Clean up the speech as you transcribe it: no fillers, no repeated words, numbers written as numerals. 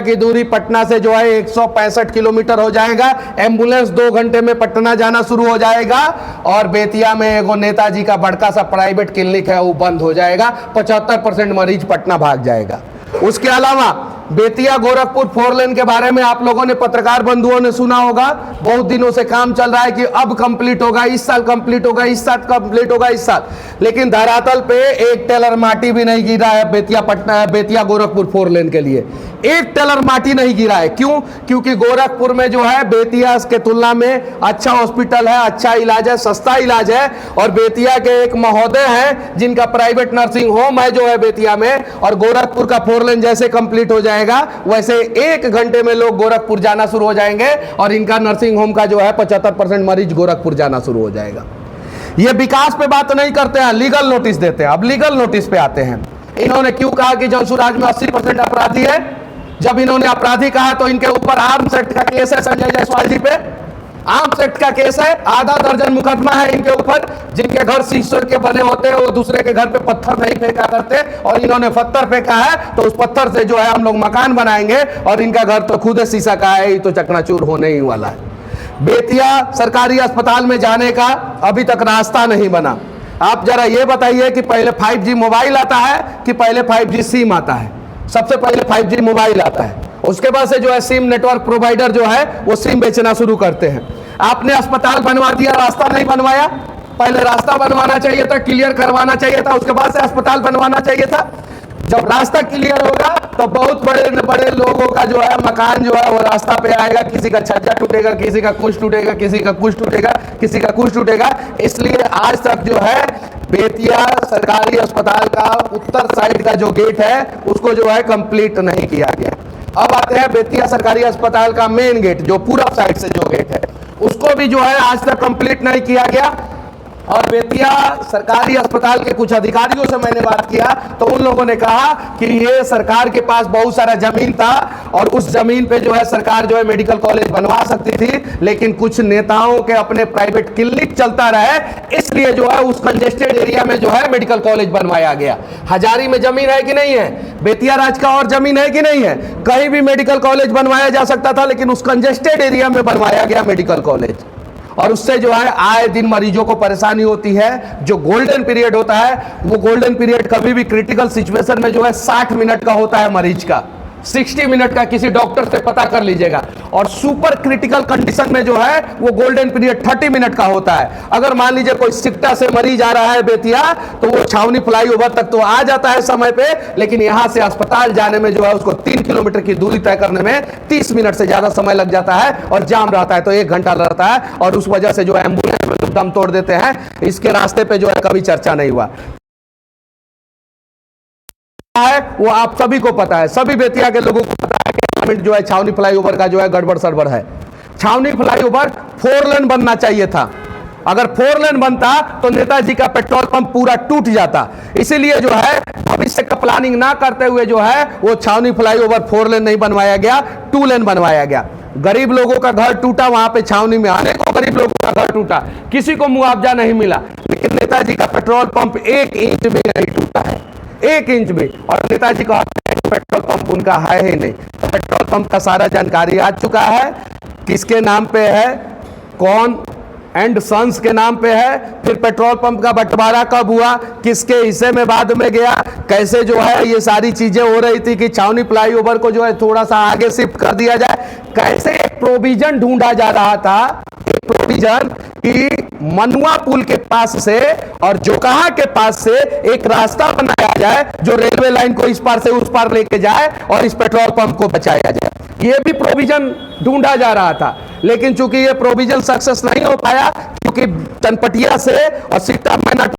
की दूरी पटना से जो है 165 किलोमीटर हो जाएगा। एम्बुलेंस 2 घंटे में पटना जाना शुरू हो जाएगा। और बेतिया में एगो नेताजी का बड़का सा प्राइवेट क्लिनिक है, वो बंद हो जाएगा। 75% मरीज पटना भाग जाएगा। उसके अलावा बेतिया गोरखपुर 4 लेन के बारे में आप लोगों ने, पत्रकार बंधुओं ने सुना होगा, बहुत दिनों से काम चल रहा है कि अब कंप्लीट होगा, इस साल कंप्लीट होगा, इस साल कंप्लीट होगा, इस साल। लेकिन धरातल पे एक टेलर माटी भी नहीं गिरा है बेतिया गोरखपुर 4 लेन के लिए। एक टेलर माटी नहीं गिरा है। क्यों? क्योंकि गोरखपुर में जो है बेतिया के तुलना में अच्छा हॉस्पिटल है, अच्छा इलाज है, सस्ता इलाज है। और बेतिया के एक महोदय हैं जिनका प्राइवेट नर्सिंग होम है जो है बेतिया में, और गोरखपुर का 4 लेन जैसे कंप्लीट हो जाएगा वैसे 1 घंटे में लोग गोरखपुर जाना शुरू हो जाएंगे। और इनका नर्सिंग होम का जो है 75% मरीज गोरखपुर जाना शुरू हो जाएगा। ये विकास पे बात नहीं करते हैं, लीगल नोटिस देते हैं। अब लीगल नोटिस पे आते हैं। इन्होंने क्यों कहा कि जौनसुराज में 80% अपराधी है? जब इन्होंने अपराधी कहा तो इनके ऊपर आर्म्स एक्ट का केस है संजय जायसवाल जी पे। आर्म्स एक्ट का केस है, आधा दर्जन मुकदमा है इनके ऊपर। जिनके घर शीशे के बने होते हैं वो दूसरे के घर पे पत्थर नहीं फेंका करते, और इन्होंने पत्थर फेंका है तो उस पत्थर से जो है हम लोग मकान बनाएंगे। और इनका घर तो खुद शीशा का है, ये तो चकनाचूर होने ही वाला है। बेतिया सरकारी अस्पताल में जाने का अभी तक रास्ता नहीं बना। आप जरा ये बताइए कि पहले 5G मोबाइल आता है कि पहले 5G सिम आता है? सबसे पहले 5G मोबाइल आता है, उसके बाद से जो है सिम नेटवर्क प्रोवाइडर जो है वो सिम बेचना शुरू करते हैं। आपने अस्पताल बनवा दिया, रास्ता नहीं बनवाया। पहले रास्ता बनवाना चाहिए था, क्लियर करवाना चाहिए था, उसके बाद से अस्पताल बनवाना चाहिए था। जब रास्ता क्लियर होगा तो बहुत बड़े बड़े लोगों का जो है मकान जो है वो रास्ता पे आएगा। किसी का छज्जा टूटेगा, किसी का कुछ टूटेगा, किसी का कुछ टूटेगा, किसी का कुछ टूटेगा। इसलिए आज तक जो है बेतिया सरकारी अस्पताल का उत्तर साइड का जो गेट है उसको जो है कंप्लीट नहीं किया गया। अब आते हैं बेतिया सरकारी अस्पताल का मेन गेट, जो पूरब साइड से जो गेट है, उसको भी जो है आज तक कंप्लीट नहीं किया गया। और बेतिया सरकारी अस्पताल के कुछ अधिकारियों से मैंने बात किया तो उन लोगों ने कहा कि ये सरकार के पास बहुत सारा जमीन था और उस जमीन पे जो है सरकार जो है मेडिकल कॉलेज बनवा सकती थी, लेकिन कुछ नेताओं के अपने प्राइवेट क्लिनिक चलता रहे, इसलिए जो है उस कंजेस्टेड एरिया में जो है मेडिकल कॉलेज बनवाया गया। हजारी में जमीन है कि नहीं है? बेतिया राज का और जमीन है कि नहीं है? कहीं भी मेडिकल कॉलेज बनवाया जा सकता था, लेकिन उस कंजेस्टेड एरिया में बनवाया गया मेडिकल कॉलेज। और उससे जो है आए दिन मरीजों को परेशानी होती है। जो गोल्डन पीरियड होता है वो गोल्डन पीरियड कभी भी क्रिटिकल सिचुएशन में जो है 60 मिनट का होता है मरीज का, 60 मिनट का। किसी डॉक्टर से पता कर लीजिएगा। और सुपर क्रिटिकल कंडीशन में जो है वो गोल्डन पीरियड 30 मिनट का होता है। अगर मान लीजिए कोई सिकटा से मरीज आ रहा है बेतिया तो वो छावनी फ्लाईओवर तक तो आ जाता है समय पे, लेकिन यहां से अस्पताल जाने में जो है उसको 3 किलोमीटर की दूरी तय करने में 30 मिनट से ज्यादा समय लग जाता है। और जाम रहता है तो 1 घंटा रहता है, और उस वजह से जो है एम्बुलेंस में लोग दम तोड़ देते हैं। इसके रास्ते पे जो है कभी चर्चा नहीं हुआ है, वो आप सभी को पता है, सभी बेतिया के लोगों को पता है कि जो है छावनी फ्लाईओवर का जो है गड़बड़ सड़बड़ है। छावनी फ्लाईओवर 4 लेन बनना चाहिए था। अगर 4 लेन बनता तो नेताजी का पेट्रोल पंप पूरा टूट जाता। इसीलिए जो है भविष्य का प्लानिंग ना करते हुए जो है वो छावनी फ्लाईओवर 4 लेन नहीं बनवाया गया, 2 लेन बनवाया गया। गरीब लोगों का घर टूटा, वहां पे छावनी में आने को गरीब लोगों का घर टूटा, किसी को मुआवजा नहीं मिला। लेकिन नेताजी का पेट्रोल पंप 1 इंच भी नहीं टूटा है, 1 इंच भी। और नेताजी का पेट्रोल पंप उनका है ही नहीं। तो पेट्रोल पंप का सारा जानकारी आ चुका है, किसके नाम पे है, कौन एंड सन्स के नाम पे है। फिर पेट्रोल पंप का बंटवारा कब हुआ, किसके हिस्से में बाद में गया, कैसे जो है ये सारी चीजें हो रही थी कि छावनी फ्लाईओवर को जो है थोड़ा सा आगे शिफ्ट कर दिया जाए, कैसे एक प्रोविजन ढूंढा जा रहा था, एक प्रोविजन कि मनुआ पुल के पास से और जोकाहा के पास से एक रास्ता बनाया जाए जो रेलवे लाइन को इस पार से उस पार लेके जाए और इस पेट्रोल पंप को बचाया जाए। ये भी प्रोविजन ढूंढा जा रहा था, लेकिन चूंकि ये प्रोविजन सक्सेस नहीं हो पाया, क्योंकि चनपटिया से और सिकटा मैना